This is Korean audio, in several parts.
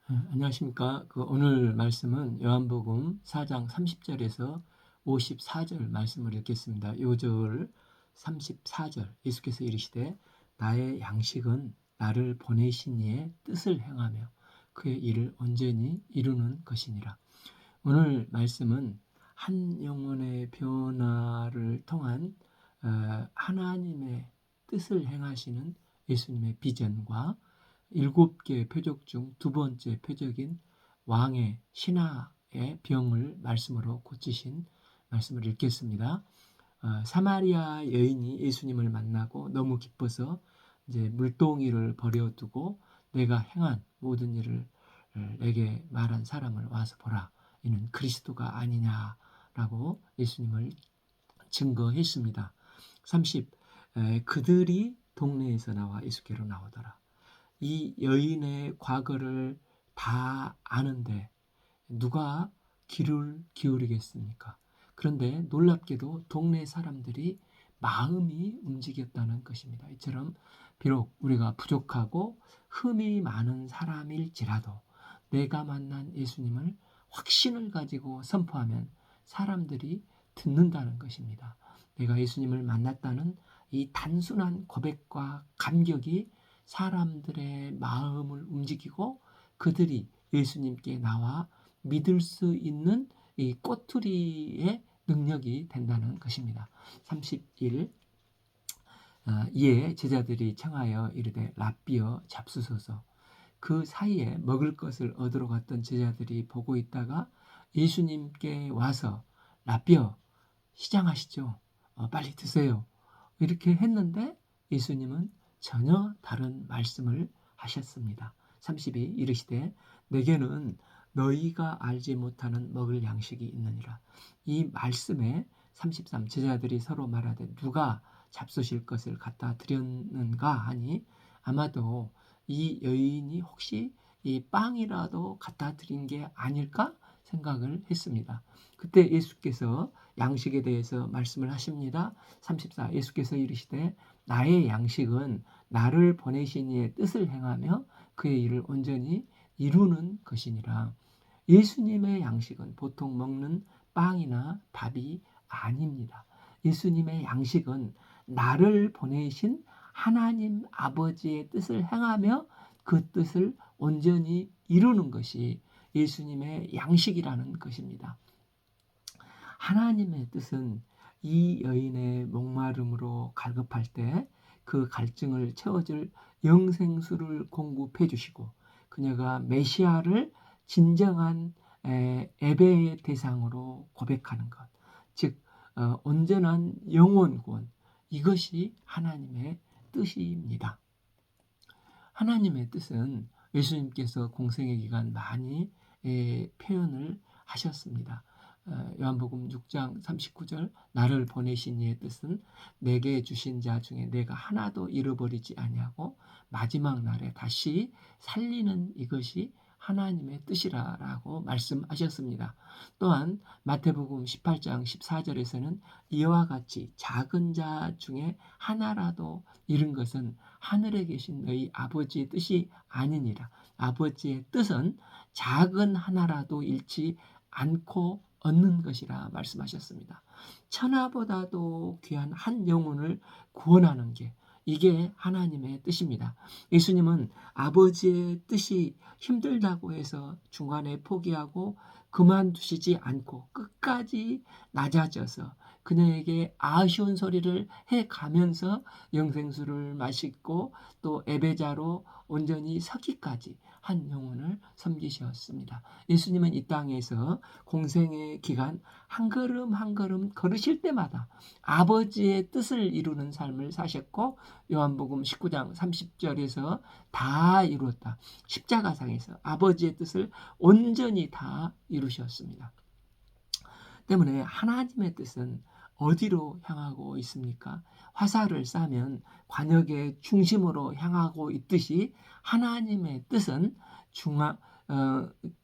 안녕하십니까. 오늘 말씀은 요한복음 4장 30절에서 54절 말씀을 읽겠습니다. 요절 34절 예수께서 이르시되 나의 양식은 나를 보내신 이의 뜻을 행하며 그의 일을 온전히 이루는 것이니라. 오늘 말씀은 한 영혼의 변화를 통한 하나님의 뜻을 행하시는 예수님의 비전과 7개의 표적 중 두 번째 표적인 왕의 신하의 병을 말씀으로 고치신 말씀을 읽겠습니다. 사마리아 여인이 예수님을 만나고 너무 기뻐서 이제 물동이를 버려두고 내가 행한 모든 일을 내게 말한 사람을 와서 보라. 이는 그리스도가 아니냐라고 예수님을 증거했습니다. 30. 그들이 동네에서 나와 예수께로 나오더라. 이 여인의 과거를 다 아는데 누가 귀를 기울이겠습니까? 그런데 놀랍게도 동네 사람들이 마음이 움직였다는 것입니다. 이처럼 비록 우리가 부족하고 흠이 많은 사람일지라도 내가 만난 예수님을 확신을 가지고 선포하면 사람들이 듣는다는 것입니다. 내가 예수님을 만났다는 이 단순한 고백과 감격이 사람들의 마음을 움직이고 그들이 예수님께 나와 믿을 수 있는 이 꼬투리의 능력이 된다는 것입니다. 31. 이에 제자들이 청하여 이르되 랍비여 잡수소서. 그 사이에 먹을 것을 얻으러 갔던 제자들이 보고 있다가 예수님께 와서 랍비여 시장하시죠. 빨리 드세요. 이렇게 했는데 예수님은 전혀 다른 말씀을 하셨습니다. 32. 이르시되 내게는 너희가 알지 못하는 먹을 양식이 있느니라. 이 말씀에 33. 제자들이 서로 말하되 누가 잡수실 것을 갖다 드렸는가 하니 아마도 이 여인이 혹시 이 빵이라도 갖다 드린 게 아닐까 생각을 했습니다. 그때 예수께서 양식에 대해서 말씀을 하십니다. 34. 예수께서 이르시되 나의 양식은 나를 보내신 이의 뜻을 행하며 그의 일을 온전히 이루는 것이니라. 예수님의 양식은 보통 먹는 빵이나 밥이 아닙니다. 예수님의 양식은 나를 보내신 하나님 아버지의 뜻을 행하며 그 뜻을 온전히 이루는 것이 예수님의 양식이라는 것입니다. 하나님의 뜻은 이 여인의 목마름으로 갈급할 때 그 갈증을 채워줄 영생수를 공급해 주시고 그녀가 메시아를 진정한 예배의 대상으로 고백하는 것, 즉 온전한 영혼 구원, 이것이 하나님의 뜻입니다. 하나님의 뜻은 예수님께서 공생의 기간 많이 표현을 하셨습니다. 요한복음 6장 39절 나를 보내신 이의 뜻은 내게 주신 자 중에 내가 하나도 잃어버리지 아니하고 마지막 날에 다시 살리는 이것이 하나님의 뜻이라고 말씀하셨습니다. 또한 마태복음 18장 14절에서는 이와 같이 작은 자 중에 하나라도 잃은 것은 하늘에 계신 너희 아버지의 뜻이 아니니라. 아버지의 뜻은 작은 하나라도 잃지 않고 얻는 것이라 말씀하셨습니다. 천하보다도 귀한 한 영혼을 구원하는 게 이게 하나님의 뜻입니다. 예수님은 아버지의 뜻이 힘들다고 해서 중간에 포기하고 그만두시지 않고 끝까지 낮아져서 그녀에게 아쉬운 소리를 해가면서 영생수를 마시고 또 예배자로 온전히 서기까지 한 영혼을 섬기셨습니다. 예수님은 이 땅에서 공생의 기간 한 걸음 한 걸음 걸으실 때마다 아버지의 뜻을 이루는 삶을 사셨고 요한복음 19장 30절에서 다 이루었다. 십자가상에서 아버지의 뜻을 온전히 다 이루셨습니다. 때문에 하나님의 뜻은 어디로 향하고 있습니까? 화살을 쏴면 관역의 중심으로 향하고 있듯이 하나님의 뜻은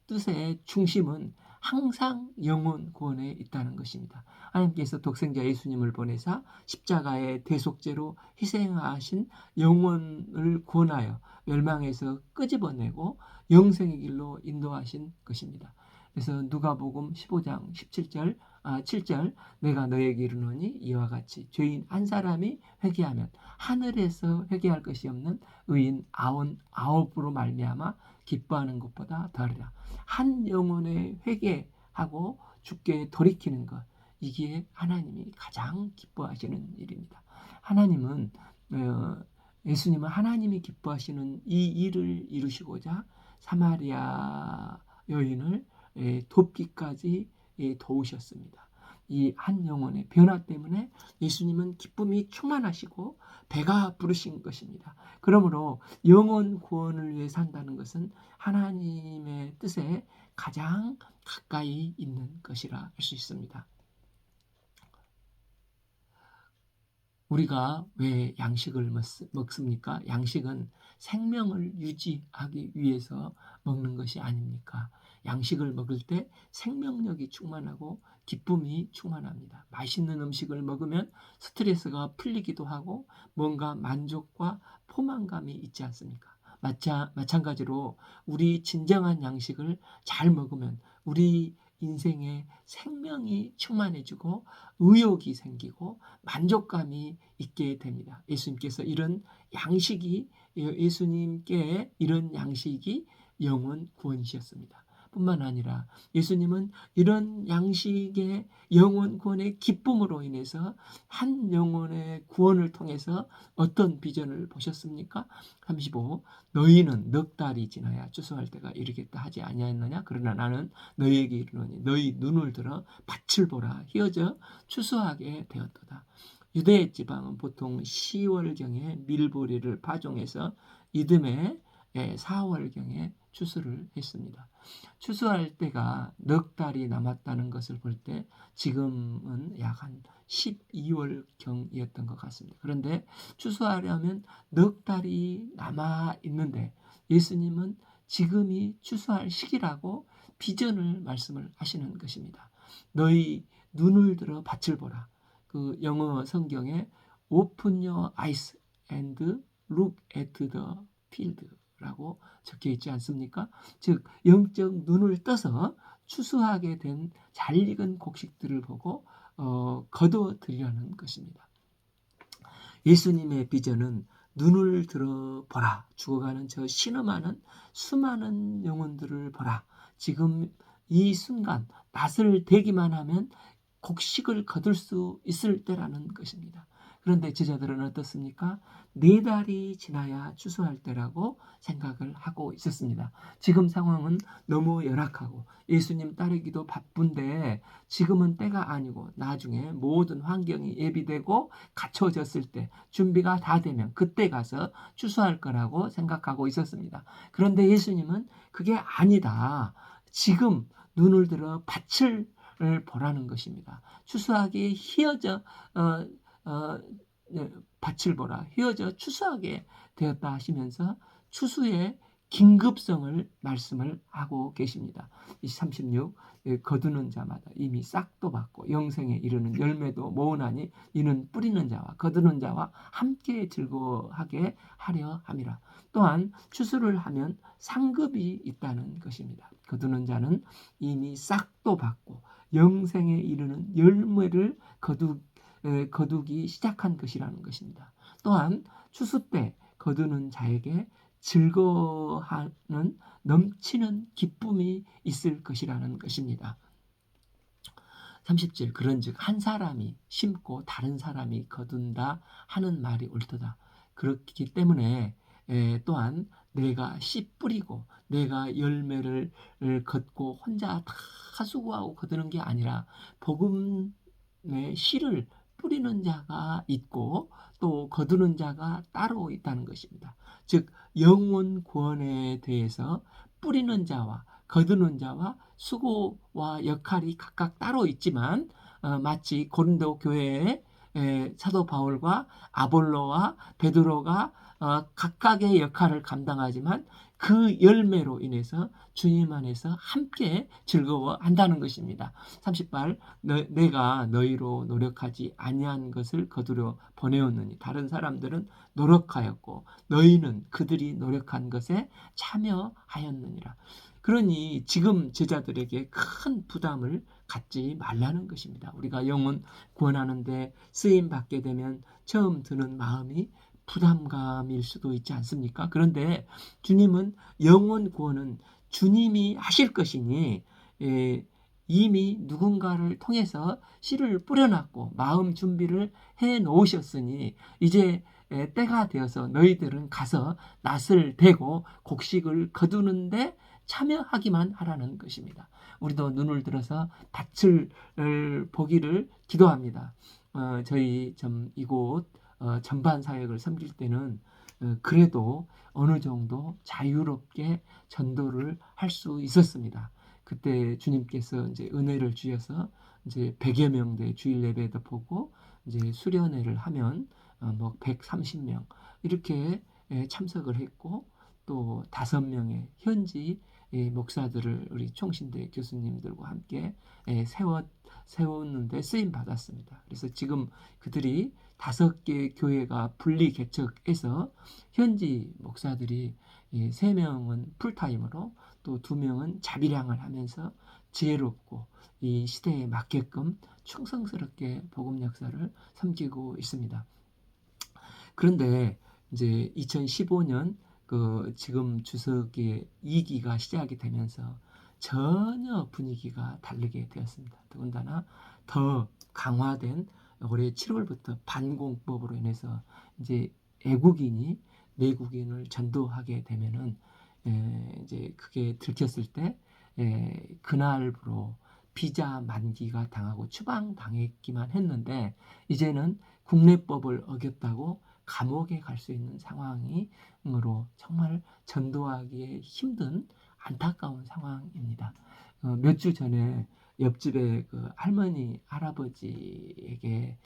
뜻의 중심은 항상 영혼 구원에 있다는 것입니다. 하나님께서 독생자 예수님을 보내사 십자가의 대속죄로 희생하신 영혼을 구원하여 멸망에서 끄집어내고 영생의 길로 인도하신 것입니다. 그래서 누가복음 15장 7절 내가 너에게 이르노니 이와 같이 죄인 한 사람이 회개하면 하늘에서 회개할 것이 없는 의인 99으로 말미암아 기뻐하는 것보다 더하리라. 한 영혼의 회개하고 주께 돌이키는 것, 이게 하나님이 가장 기뻐하시는 일입니다. 하나님은 예수님은 하나님이 기뻐하시는 이 일을 이루시고자 사마리아 여인을 돕기까지 도우셨습니다. 이 한 영혼의 변화 때문에 예수님은 기쁨이 충만하시고 배가 부르신 것입니다. 그러므로 영혼 구원을 위해 산다는 것은 하나님의 뜻에 가장 가까이 있는 것이라 할 수 있습니다. 우리가 왜 양식을 먹습니까? 양식은 생명을 유지하기 위해서 먹는 것이 아닙니까? 양식을 먹을 때 생명력이 충만하고 기쁨이 충만합니다. 맛있는 음식을 먹으면 스트레스가 풀리기도 하고 뭔가 만족과 포만감이 있지 않습니까? 마찬가지로 우리 진정한 양식을 잘 먹으면 우리 인생에 생명이 충만해지고 의욕이 생기고 만족감이 있게 됩니다. 예수님께 이런 양식이 영혼 구원이셨습니다. 뿐만 아니라 예수님은 이런 양식의 영혼 구원의 기쁨으로 인해서 한 영혼의 구원을 통해서 어떤 비전을 보셨습니까? 35. 너희는 넉 달이 지나야 추수할 때가 이르겠다 하지 아니하였느냐? 그러나 나는 너희에게 이르노니 너희 눈을 들어 밭을 보라. 휘어져 추수하게 되었도다. 유대 지방은 보통 10월경에 밀보리를 파종해서 이듬해 4월경에 추수를 했습니다. 추수할 때가 넉 달이 남았다는 것을 볼 때 지금은 약 한 12월경이었던 것 같습니다. 그런데 추수하려면 넉 달이 남아 있는데 예수님은 지금이 추수할 시기라고 비전을 말씀을 하시는 것입니다. 너희 눈을 들어 밭을 보라. 그 영어 성경에 Open your eyes and look at the field 라고 적혀 있지 않습니까? 즉 영적 눈을 떠서 추수하게 된 잘 익은 곡식들을 보고 거둬들이라는 것입니다. 예수님의 비전은 눈을 들어보라. 죽어가는 저 신음하는 수많은 영혼들을 보라. 지금 이 순간 낯을 대기만 하면 곡식을 거둘 수 있을 때라는 것입니다. 그런데 제자들은 어떻습니까? 4달이 지나야 추수할 때라고 생각을 하고 있었습니다. 지금 상황은 너무 열악하고 예수님 따르기도 바쁜데 지금은 때가 아니고 나중에 모든 환경이 예비되고 갖춰졌을 때 준비가 다 되면 그때 가서 추수할 거라고 생각하고 있었습니다. 그런데 예수님은 그게 아니다. 지금 눈을 들어 밭을 보라는 것입니다. 추수하기 밭을 보라. 휘어져 추수하게 되었다 하시면서 추수의 긴급성을 말씀을 하고 계십니다. 36. 거두는 자마다 이미 싹도 받고 영생에 이르는 열매도 모으나니 이는 뿌리는 자와 거두는 자와 함께 즐거워하게 하려 함이라. 또한 추수를 하면 상급이 있다는 것입니다. 거두는 자는 이미 싹도 받고 영생에 이르는 열매를 거두기 시작한 것이라는 것입니다. 또한 추수 때 거두는 자에게 즐거워하는 넘치는 기쁨이 있을 것이라는 것입니다. 37. 그런즉 한 사람이 심고 다른 사람이 거둔다 하는 말이 옳도다. 그렇기 때문에 또한 내가 씨 뿌리고 내가 열매를 걷고 혼자 다 수고하고 거두는 게 아니라 복음의 씨를 뿌리는 자가 있고 또 거두는 자가 따로 있다는 것입니다. 즉 영혼 구원에 대해서 뿌리는 자와 거두는 자와 수고와 역할이 각각 따로 있지만 마치 고린도 교회의 사도 바울과 아볼로와 베드로가 각각의 역할을 감당하지만 그 열매로 인해서 주님 안에서 함께 즐거워한다는 것입니다. 30발 내가 너희로 노력하지 아니한 것을 거두려 보내었느니 다른 사람들은 노력하였고 너희는 그들이 노력한 것에 참여하였느니라. 그러니 지금 제자들에게 큰 부담을 갖지 말라는 것입니다. 우리가 영혼 구원하는데 쓰임 받게 되면 처음 드는 마음이 부담감일 수도 있지 않습니까? 그런데 주님은 영혼 구원은 주님이 하실 것이니 이미 누군가를 통해서 씨를 뿌려놨고 마음 준비를 해 놓으셨으니 이제 때가 되어서 너희들은 가서 낫을 베고 곡식을 거두는데 참여하기만 하라는 것입니다. 우리도 눈을 들어서 밭을 보기를 기도합니다. 저희 이곳 전반 사역을 섬길 때는 그래도 어느 정도 자유롭게 전도를 할 수 있었습니다. 그때 주님께서 이제 은혜를 주셔서 이제 100여 명대 주일 예배도 보고 이제 수련회를 하면 뭐 130명 이렇게 참석을 했고 또 5명의 현지 목사들을 우리 총신대 교수님들과 함께 세웠는데 쓰임 받았습니다. 그래서 지금 그들이 5개 교회가 분리 개척해서 현지 목사들이 3명은 풀타임으로 또 2명은 자비량을 하면서 지혜롭고 이 시대에 맞게끔 충성스럽게 복음 역사를 섬기고 있습니다. 그런데 이제 2015년 지금 주석의 2기가 시작이 되면서 전혀 분위기가 다르게 되었습니다. 더군다나 더 강화된 올해 7월부터 반공법으로 인해서 이제 애국인이 내국인을 전도하게 되면은 이제 그게 들켰을 때 그날부로 비자 만기가 당하고 추방당했기만 했는데 이제는 국내법을 어겼다고 감옥에 갈 수 있는 상황으로 정말 전도하기에 힘든 안타까운 상황입니다. 몇 주 전에 옆집에 그 할머니 할아버지에게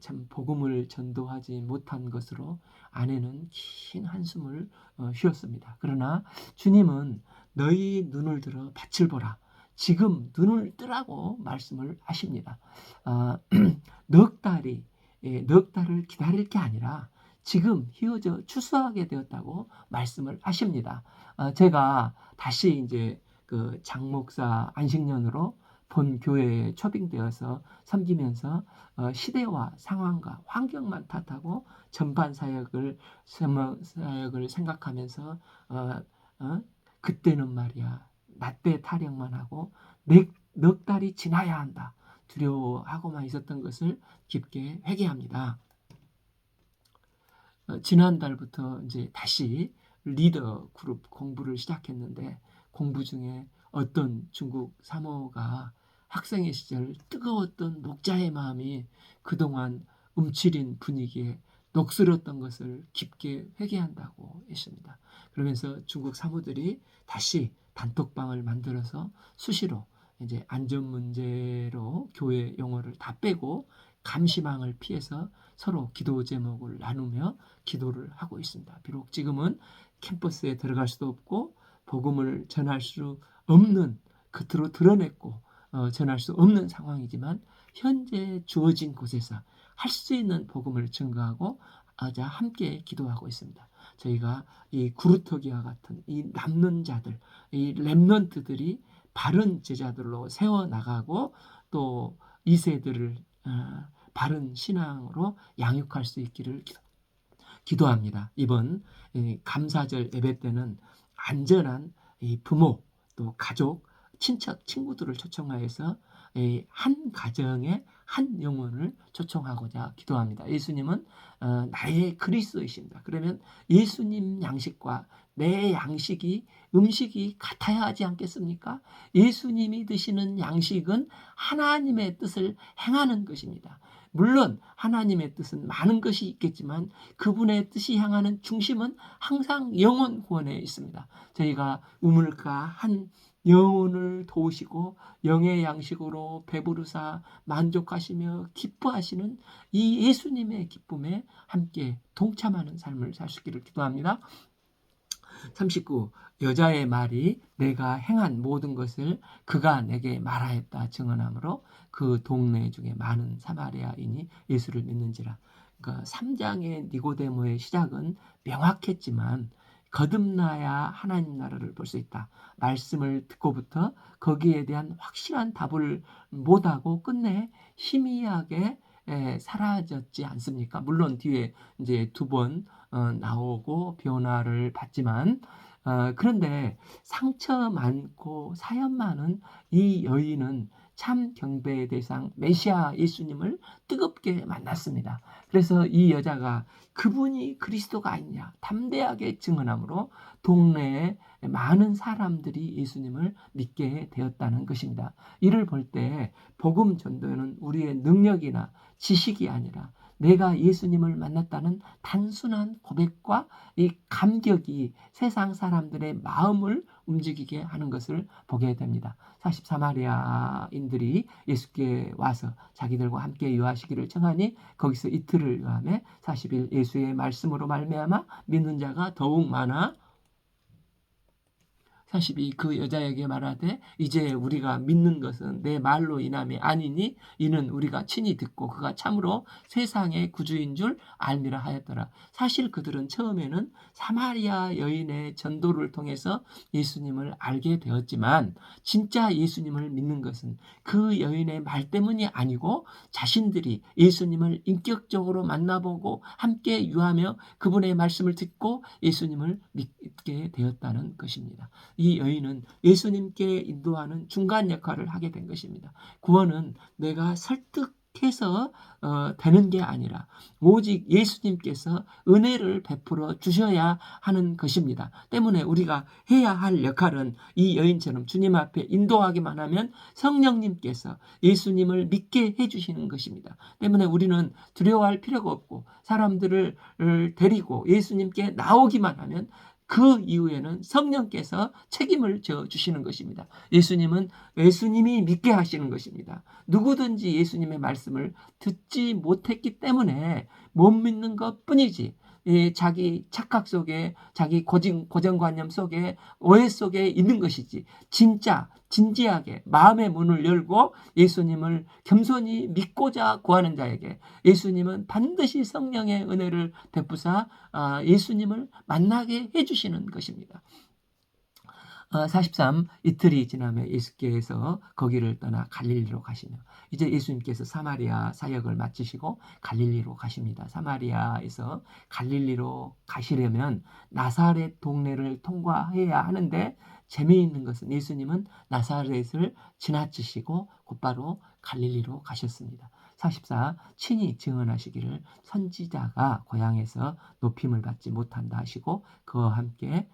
참 복음을 전도하지 못한 것으로 아내는 긴 한숨을 쉬었습니다. 그러나 주님은 너희 눈을 들어 밭을 보라. 지금 눈을 뜨라고 말씀을 하십니다. 넉 달을 기다릴 게 아니라 지금 휘어져 추수하게 되었다고 말씀을 하십니다. 제가 다시 이제 그 장목사 안식년으로 본 교회에 초빙되어서 섬기면서 시대와 상황과 환경만 탓하고 전반 사역을 생각하면서 그때는 말이야 낫대 타령만 하고 넉 달이 지나야 한다 두려워하고만 있었던 것을 깊게 회개합니다. 지난달부터 이제 다시 리더 그룹 공부를 시작했는데 공부 중에 어떤 중국 사모가 학생의 시절 뜨거웠던 목자의 마음이 그동안 움츠린 분위기에 녹슬었던 것을 깊게 회개한다고 했습니다. 그러면서 중국 사모들이 다시 단톡방을 만들어서 수시로 이제 안전 문제로 교회 용어를 다 빼고 감시망을 피해서 서로 기도 제목을 나누며 기도를 하고 있습니다. 비록 지금은 캠퍼스에 들어갈 수도 없고 복음을 전할 수 없는 겉으로 드러냈고 전할 수 없는 상황이지만 현재 주어진 곳에서 할 수 있는 복음을 증거하고 함께 기도하고 있습니다. 저희가 이 구루터기와 같은 이 남는 자들, 이 렘넌트들이 바른 제자들로 세워나가고 또 2세들을 바른 신앙으로 양육할 수 있기를 기도합니다. 이번 감사절 예배 때는 안전한 부모 또 가족, 친척, 친구들을 초청하여서 한 가정의 한 영혼을 초청하고자 기도합니다. 예수님은 나의 그리스도이십니다. 그러면 예수님 양식과 내 양식이 음식이 같아야 하지 않겠습니까? 예수님이 드시는 양식은 하나님의 뜻을 행하는 것입니다. 물론 하나님의 뜻은 많은 것이 있겠지만 그분의 뜻이 향하는 중심은 항상 영혼 구원에 있습니다. 저희가 우물가 한 영혼을 도우시고 영의 양식으로 배부르사 만족하시며 기뻐하시는 이 예수님의 기쁨에 함께 동참하는 삶을 살 수 있기를 기도합니다. 39. 여자의 말이 내가 행한 모든 것을 그가 내게 말하였다 증언하므로 그 동네 중에 많은 사마리아인이 예수를 믿는지라. 그러니까 3장의 니고데모의 시작은 명확했지만 거듭나야 하나님 나라를 볼 수 있다. 말씀을 듣고부터 거기에 대한 확실한 답을 못하고 끝내 희미하게 사라졌지 않습니까? 물론 뒤에 이제 두 번 나오고 변화를 받지만 그런데 상처 많고 사연 많은 이 여인은 참 경배의 대상 메시아 예수님을 뜨겁게 만났습니다. 그래서 이 여자가 그분이 그리스도가 아니냐 담대하게 증언함으로 동네에 많은 사람들이 예수님을 믿게 되었다는 것입니다. 이를 볼 때 복음 전도는 우리의 능력이나 지식이 아니라 내가 예수님을 만났다는 단순한 고백과 이 감격이 세상 사람들의 마음을 움직이게 하는 것을 보게 됩니다. 40 사마리아인들이 예수께 와서 자기들과 함께 유하시기를 청하니 거기서 이틀을 유하매 40일 예수의 말씀으로 말미암아 믿는 자가 더욱 많아 42. 그 여자에게 말하되 이제 우리가 믿는 것은 내 말로 인함이 아니니 이는 우리가 친히 듣고 그가 참으로 세상의 구주인 줄 알미라 하였더라. 사실 그들은 처음에는 사마리아 여인의 전도를 통해서 예수님을 알게 되었지만 진짜 예수님을 믿는 것은 그 여인의 말 때문이 아니고 자신들이 예수님을 인격적으로 만나보고 함께 유하며 그분의 말씀을 듣고 예수님을 믿게 되었다는 것입니다. 이 여인은 예수님께 인도하는 중간 역할을 하게 된 것입니다. 구원은 내가 설득해서 되는 게 아니라 오직 예수님께서 은혜를 베풀어 주셔야 하는 것입니다. 때문에 우리가 해야 할 역할은 이 여인처럼 주님 앞에 인도하기만 하면 성령님께서 예수님을 믿게 해주시는 것입니다. 때문에 우리는 두려워할 필요가 없고 사람들을 데리고 예수님께 나오기만 하면 그 이후에는 성령께서 책임을 져 주시는 것입니다. 예수님이 믿게 하시는 것입니다. 누구든지 예수님의 말씀을 듣지 못했기 때문에 못 믿는 것뿐이지 자기 착각 속에 자기 고정관념 속에 오해 속에 있는 것이지 진지하게 마음의 문을 열고 예수님을 겸손히 믿고자 구하는 자에게 예수님은 반드시 성령의 은혜를 베푸사 예수님을 만나게 해주시는 것입니다. 43. 이틀이 지나며 예수께서 거기를 떠나 갈릴리로 가시며 이제 예수님께서 사마리아 사역을 마치시고 갈릴리로 가십니다. 사마리아에서 갈릴리로 가시려면 나사렛 동네를 통과해야 하는데 재미있는 것은 예수님은 나사렛을 지나치시고 곧바로 갈릴리로 가셨습니다. 44. 친히 증언하시기를 선지자가 고향에서 높임을 받지 못한다 하시고 그와 함께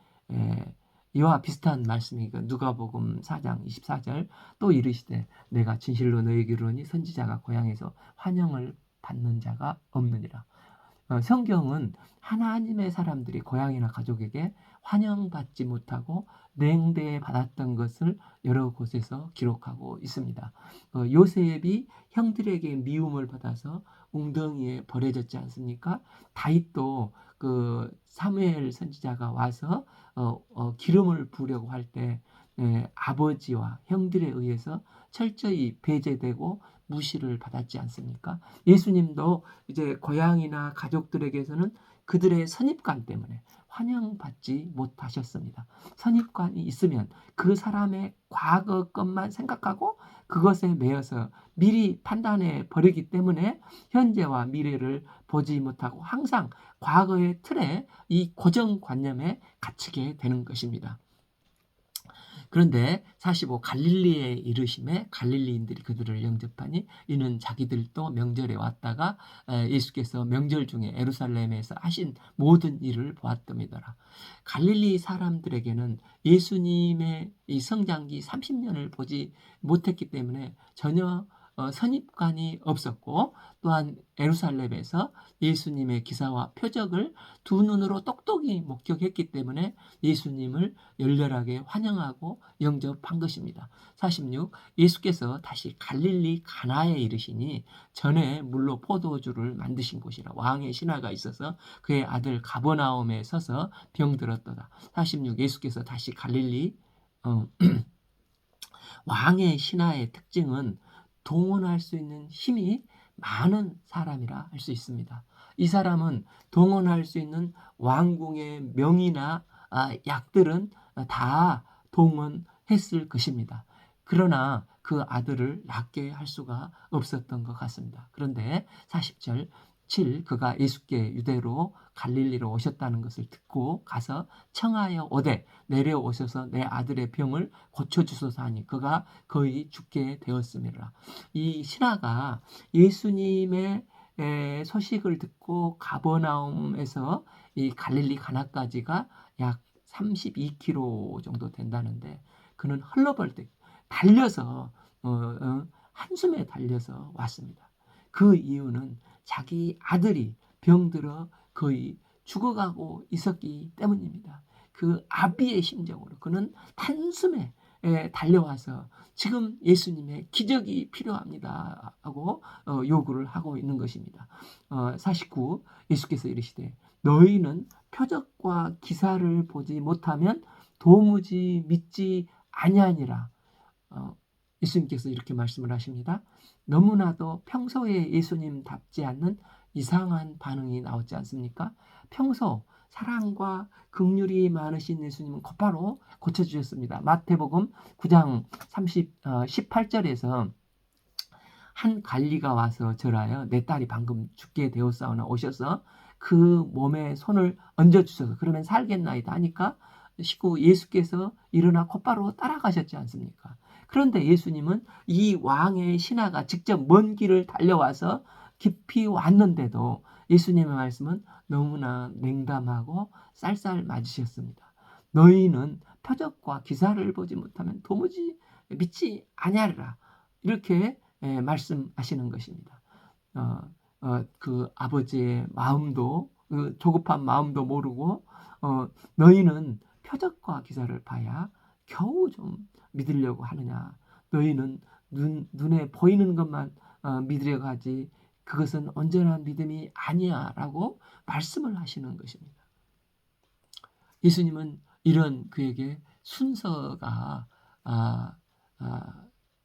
이와 비슷한 말씀이 누가복음 4장 24절 또 이르시되 내가 진실로 너희에게 이르노니 선지자가 고향에서 환영을 받는 자가 없느니라. 성경은 하나님의 사람들이 고향이나 가족에게 환영받지 못하고 냉대받았던 것을 여러 곳에서 기록하고 있습니다. 요셉이 형들에게 미움을 받아서 웅덩이에 버려졌지 않습니까? 다윗도 그 사무엘 선지자가 와서 기름을 부으려고 할 때 아버지와 형들에 의해서 철저히 배제되고 무시를 받았지 않습니까? 예수님도 이제 고향이나 가족들에게서는 그들의 선입관 때문에 환영받지 못하셨습니다. 선입관이 있으면 그 사람의 과거 것만 생각하고 그것에 매여서 미리 판단해 버리기 때문에 현재와 미래를 보지 못하고 항상 과거의 틀에 이 고정관념에 갇히게 되는 것입니다. 그런데 45 갈릴리에 이르심에 갈릴리인들이 그들을 영접하니 이는 자기들도 명절에 왔다가 예수께서 명절 중에 예루살렘에서 하신 모든 일을 보았더미더라. 갈릴리 사람들에게는 예수님의 이 성장기 30년을 보지 못했기 때문에 전혀 선입관이 없었고 또한 예루살렘에서 예수님의 기사와 표적을 두 눈으로 똑똑히 목격했기 때문에 예수님을 열렬하게 환영하고 영접한 것입니다. 46. 예수께서 다시 갈릴리 가나에 이르시니 전에 물로 포도주를 만드신 곳이라. 왕의 신하가 있어서 그의 아들 가버나움에 서서 병들었도다. 46. 예수께서 다시 갈릴리 왕의 신하의 특징은 동원할 수 있는 힘이 많은 사람이라 할 수 있습니다. 이 사람은 동원할 수 있는 왕궁의 명이나 약들은 다 동원했을 것입니다. 그러나 그 아들을 낫게 할 수가 없었던 것 같습니다. 그런데 40절 7. 그가 예수께 유대로 갈릴리로 오셨다는 것을 듣고 가서 청하여 오되 내려오셔서 내 아들의 병을 고쳐주소서 하니 그가 거의 죽게 되었습니다. 이 신하가 예수님의 소식을 듣고 가버나움에서 이 갈릴리 가나까지가 약 32km 정도 된다는데 그는 헐레벌떡 달려서 한숨에 달려서 왔습니다. 그 이유는 자기 아들이 병들어 거의 죽어가고 있었기 때문입니다. 그 아비의 심정으로 그는 단숨에 달려와서 지금 예수님의 기적이 필요합니다 하고 요구를 하고 있는 것입니다. 49. 예수께서 이르시되 너희는 표적과 기사를 보지 못하면 도무지 믿지 아니하니라. 예수님께서 이렇게 말씀을 하십니다. 너무나도 평소에 예수님답지 않는 이상한 반응이 나오지 않습니까? 평소 사랑과 긍휼이 많으신 예수님은 곧바로 고쳐주셨습니다. 마태복음 9장 18절에서 한 관리가 와서 절하여 내 딸이 방금 죽게 되었사오나 오셔서 그 몸에 손을 얹어주셔서 그러면 살겠나이다 하니까 예수께서 일어나 곧바로 따라가셨지 않습니까? 그런데 예수님은 이 왕의 신하가 직접 먼 길을 달려와서 깊이 왔는데도 예수님의 말씀은 너무나 냉담하고 쌀쌀 맞으셨습니다. 너희는 표적과 기사를 보지 못하면 도무지 믿지 아니하리라. 이렇게 말씀하시는 것입니다. 그 아버지의 마음도 조급한 마음도 모르고 너희는 표적과 기사를 봐야 겨우 좀 믿으려고 하느냐. 너희는 눈에 보이는 것만 믿으려고 하지 그것은 온전한 믿음이 아니야 라고 말씀을 하시는 것입니다. 예수님은 이런 그에게 순서가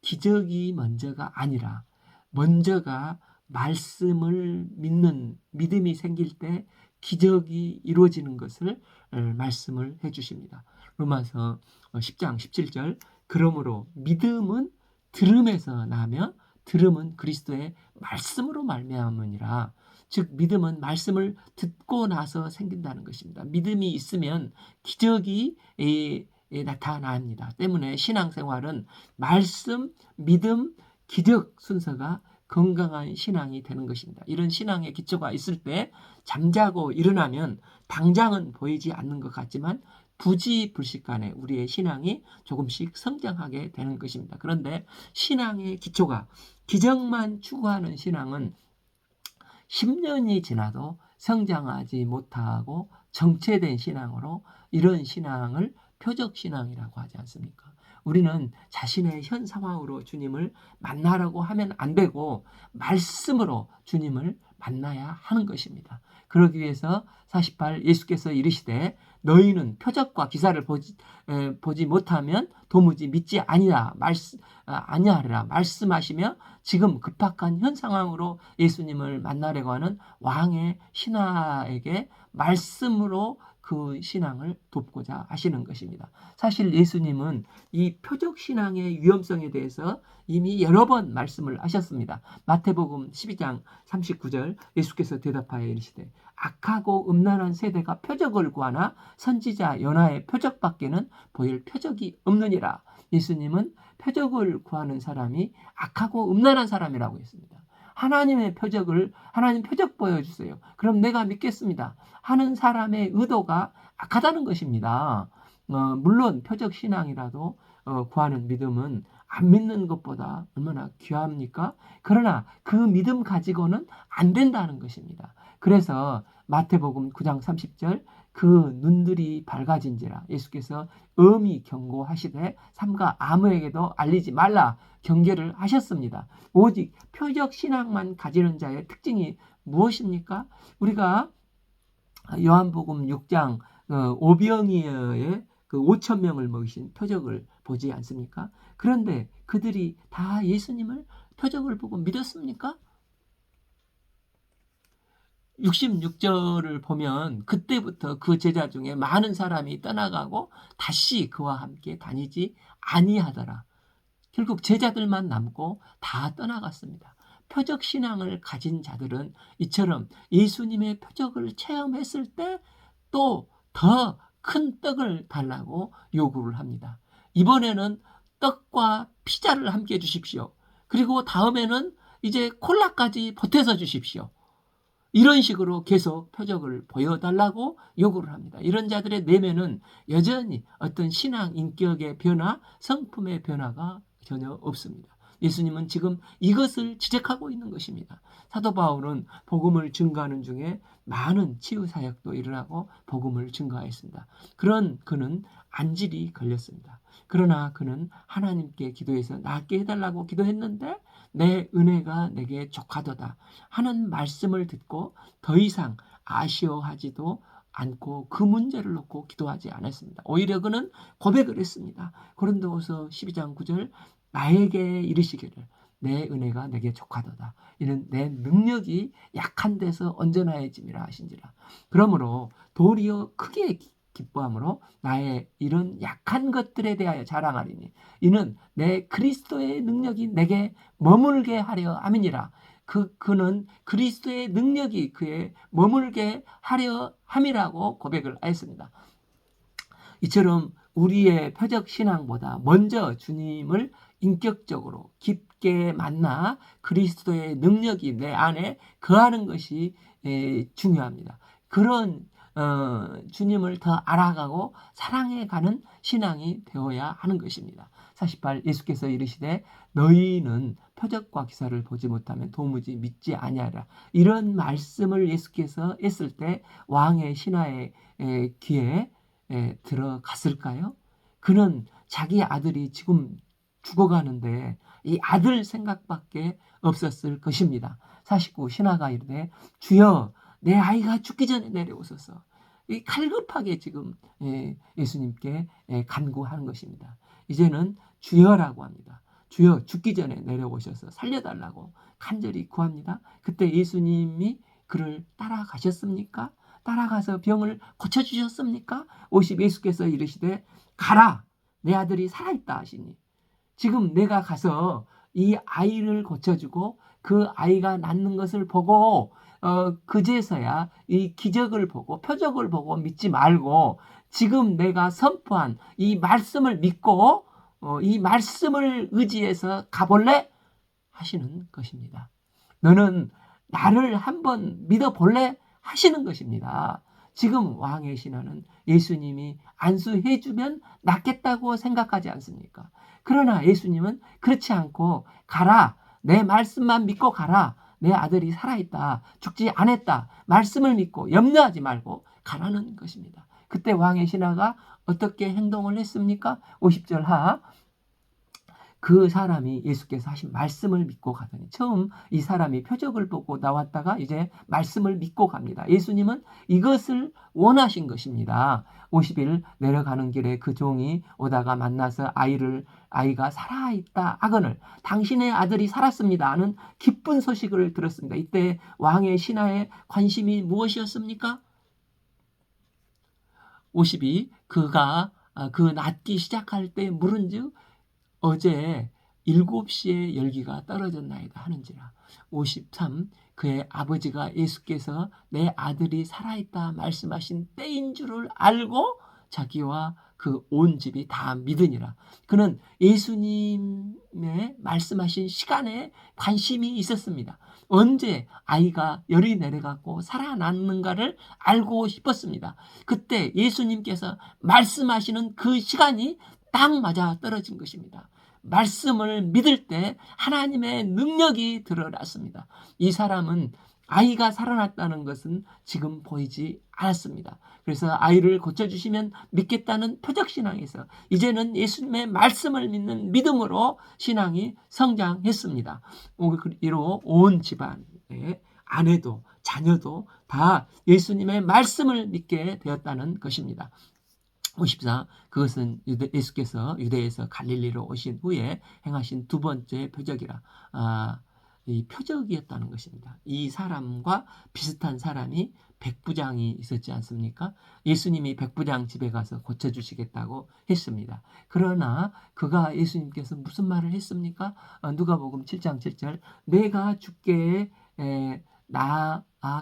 기적이 먼저가 아니라 먼저가 말씀을 믿는 믿음이 생길 때 기적이 이루어지는 것을 말씀을 해주십니다. 로마서 10장 17절 그러므로 믿음은 들음에서 나며 들음은 그리스도의 말씀으로 말미암으니라. 즉 믿음은 말씀을 듣고 나서 생긴다는 것입니다. 믿음이 있으면 기적이 나타납니다. 때문에 신앙생활은 말씀, 믿음, 기적 순서가 건강한 신앙이 되는 것입니다. 이런 신앙의 기초가 있을 때 잠자고 일어나면 당장은 보이지 않는 것 같지만 부지불식간에 우리의 신앙이 조금씩 성장하게 되는 것입니다. 그런데 신앙의 기초가 기적만 추구하는 신앙은 10년이 지나도 성장하지 못하고 정체된 신앙으로 이런 신앙을 표적신앙이라고 하지 않습니까? 우리는 자신의 현 상황으로 주님을 만나라고 하면 안 되고 말씀으로 주님을 만나야 하는 것입니다. 그러기 위해서 48 예수께서 이르시되 너희는 표적과 기사를 보지 못하면 도무지 믿지 아니하리라 말씀하시며 지금 급박한 현 상황으로 예수님을 만나려고 하는 왕의 신하에게 말씀으로 그 신앙을 돕고자 하시는 것입니다. 사실 예수님은 이 표적 신앙의 위험성에 대해서 이미 여러 번 말씀을 하셨습니다. 마태복음 12장 39절 예수께서 대답하여 이르시되 악하고 음란한 세대가 표적을 구하나 선지자 요나의 표적밖에는 보일 표적이 없느니라. 예수님은 표적을 구하는 사람이 악하고 음란한 사람이라고 했습니다. 하나님 표적 보여주세요. 그럼 내가 믿겠습니다. 하는 사람의 의도가 악하다는 것입니다. 물론 표적 신앙이라도 구하는 믿음은 안 믿는 것보다 얼마나 귀합니까? 그러나 그 믿음 가지고는 안 된다는 것입니다. 그래서 마태복음 9장 30절 그 눈들이 밝아진지라 예수께서 엄히 경고하시되 삼가 아무에게도 알리지 말라 경계를 하셨습니다. 오직 표적 신앙만 가지는 자의 특징이 무엇입니까? 우리가 요한복음 6장 오병이어의 그 5천 명을 먹이신 표적을 보지 않습니까? 그런데 그들이 다 예수님을 표적을 보고 믿었습니까? 66절을 보면 그때부터 그 제자 중에 많은 사람이 떠나가고 다시 그와 함께 다니지 아니하더라. 결국 제자들만 남고 다 떠나갔습니다. 표적 신앙을 가진 자들은 이처럼 예수님의 표적을 체험했을 때 또 더 큰 떡을 달라고 요구를 합니다. 이번에는 떡과 피자를 함께 주십시오. 그리고 다음에는 이제 콜라까지 보태서 주십시오. 이런 식으로 계속 표적을 보여달라고 요구를 합니다. 이런 자들의 내면은 여전히 어떤 신앙 인격의 변화, 성품의 변화가 전혀 없습니다. 예수님은 지금 이것을 지적하고 있는 것입니다. 사도 바울은 복음을 증거하는 중에 많은 치유 사역도 일어나고 복음을 증거하였습니다. 그런 그는 안질이 걸렸습니다. 그러나 그는 하나님께 기도해서 낫게 해달라고 기도했는데 내 은혜가 내게 족하도다 하는 말씀을 듣고 더 이상 아쉬워하지도 않고 그 문제를 놓고 기도하지 않았습니다. 오히려 그는 고백을 했습니다. 고린도후서 12장 9절 나에게 이르시기를 내 은혜가 내게 족하도다. 이는 내 능력이 약한 데서 온전해짐이라 하신지라. 그러므로 도리어 크게 기뻐함으로 나의 이런 약한 것들에 대하여 자랑하리니 이는 내 그리스도의 능력이 내게 머물게 하려 함이니라. 그는 그리스도의 능력이 그에 머물게 하려 함이라고 고백을 하였습니다. 이처럼 우리의 표적 신앙보다 먼저 주님을 인격적으로 깊게 만나 그리스도의 능력이 내 안에 거하는 것이 중요합니다. 그런 주님을 더 알아가고 사랑해가는 신앙이 되어야 하는 것입니다. 48 예수께서 이르시되 너희는 표적과 기사를 보지 못하면 도무지 믿지 아니하리라. 이런 말씀을 예수께서 했을 때 왕의 신하의 귀에 들어갔을까요? 그는 자기 아들이 지금 죽어가는데 이 아들 생각밖에 없었을 것입니다. 49 신하가 이르되 주여 내 아이가 죽기 전에 내려오소서. 이 칼급하게 지금 예수님께 간구하는 것입니다. 이제는 주여라고 합니다. 주여 죽기 전에 내려오셔서 살려달라고 간절히 구합니다. 그때 예수님이 그를 따라가셨습니까? 따라가서 병을 고쳐주셨습니까? 50 예수께서 이르시되 가라 내 아들이 살아있다 하시니 지금 내가 가서 이 아이를 고쳐주고 그 아이가 낫는 것을 보고 그제서야 이 기적을 보고 표적을 보고 믿지 말고 지금 내가 선포한 이 말씀을 믿고 이 말씀을 의지해서 가볼래? 하시는 것입니다. 너는 나를 한번 믿어볼래? 하시는 것입니다. 지금 왕의 신하는 예수님이 안수해주면 낫겠다고 생각하지 않습니까? 그러나 예수님은 그렇지 않고 가라. 내 말씀만 믿고 가라. 내 아들이 살아있다. 죽지 않았다. 말씀을 믿고 염려하지 말고 가라는 것입니다. 그때 왕의 신하가 어떻게 행동을 했습니까? 50절 하 그 사람이 예수께서 하신 말씀을 믿고 가더니 처음 이 사람이 표적을 보고 나왔다가 이제 말씀을 믿고 갑니다. 예수님은 이것을 원하신 것입니다. 50일 내려가는 길에 그 종이 오다가 만나서 아이가 살아있다 하거늘 당신의 아들이 살았습니다 하는 기쁜 소식을 들었습니다. 이때 왕의 신하의 관심이 무엇이었습니까? 52 그가 그 낫기 시작할 때 물은즉 어제 7시에 열기가 떨어졌나이다 하는지라. 53 그의 아버지가 예수께서 내 아들이 살아있다 말씀하신 때인 줄을 알고 자기와 그 온 집이 다 믿으니라. 그는 예수님의 말씀하신 시간에 관심이 있었습니다. 언제 아이가 열이 내려가고 살아났는가를 알고 싶었습니다. 그때 예수님께서 말씀하시는 그 시간이 딱 맞아 떨어진 것입니다. 말씀을 믿을 때 하나님의 능력이 드러났습니다. 이 사람은 아이가 살아났다는 것은 지금 보이지 않았습니다. 그래서 아이를 고쳐주시면 믿겠다는 표적신앙에서 이제는 예수님의 말씀을 믿는 믿음으로 신앙이 성장했습니다. 이로 온 집안의 아내도 자녀도 다 예수님의 말씀을 믿게 되었다는 것입니다. 54. 그것은 예수께서 유대에서 갈릴리로 오신 후에 행하신 두 번째 표적이라. 이 표적이었다는 것입니다. 이 사람과 비슷한 사람이 백부장이 있었지 않습니까? 예수님이 백부장 집에 가서 고쳐주시겠다고 했습니다. 그러나 그가 예수님께서 무슨 말을 했습니까? 누가복음 7장 7절 내가 주께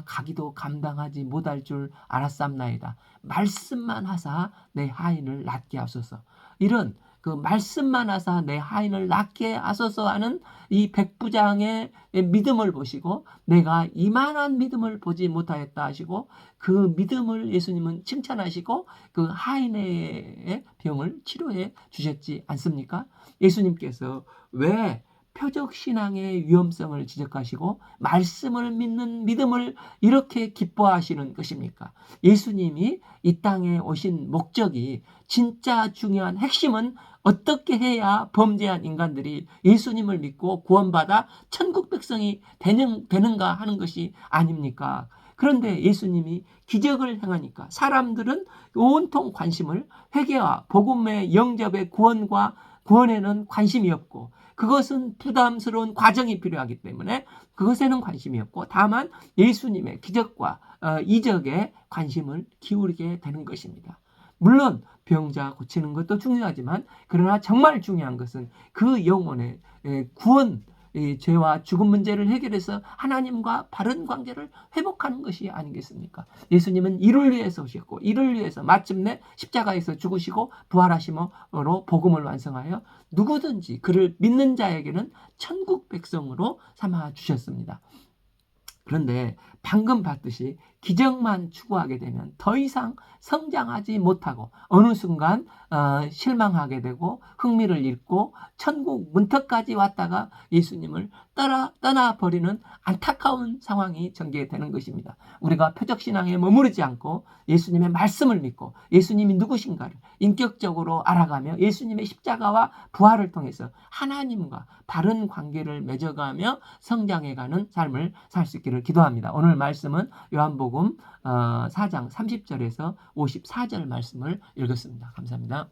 가기도 감당하지 못할 줄 알았삼나이다. 말씀만 하사 내 하인을 낫게 하소서. 이런 그 말씀만 하사 내 하인을 낫게 하소서 하는 이 백부장의 믿음을 보시고 내가 이만한 믿음을 보지 못하였다 하시고 그 믿음을 예수님은 칭찬하시고 그 하인의 병을 치료해 주셨지 않습니까? 예수님께서 왜 표적 신앙의 위험성을 지적하시고 말씀을 믿는 믿음을 이렇게 기뻐하시는 것입니까? 예수님이 이 땅에 오신 목적이 진짜 중요한 핵심은 어떻게 해야 범죄한 인간들이 예수님을 믿고 구원받아 천국 백성이 되는가 하는 것이 아닙니까? 그런데 예수님이 기적을 행하니까 사람들은 온통 관심을 회개와 복음의 영접의 구원에는 관심이 없고 그것은 부담스러운 과정이 필요하기 때문에 그것에는 관심이 없고 다만 예수님의 기적과 이적에 관심을 기울이게 되는 것입니다. 물론 병자 고치는 것도 중요하지만 그러나 정말 중요한 것은 그 영혼의 구원, 죄와 죽음 문제를 해결해서 하나님과 바른 관계를 회복하는 것이 아니겠습니까? 예수님은 이를 위해서 오셨고 이를 위해서 마침내 십자가에서 죽으시고 부활하심으로 복음을 완성하여 누구든지 그를 믿는 자에게는 천국 백성으로 삼아 주셨습니다. 그런데 방금 봤듯이 기적만 추구하게 되면 더 이상 성장하지 못하고 어느 순간 실망하게 되고 흥미를 잃고 천국 문턱까지 왔다가 예수님을 떠나버리는 안타까운 상황이 전개되는 것입니다. 우리가 표적신앙에 머무르지 않고 예수님의 말씀을 믿고 예수님이 누구신가를 인격적으로 알아가며 예수님의 십자가와 부활을 통해서 하나님과 바른 관계를 맺어가며 성장해가는 삶을 살 수 있기를 기도합니다. 오늘 말씀은 요한복음 4장 30절에서 54절 말씀을 읽었습니다. 감사합니다.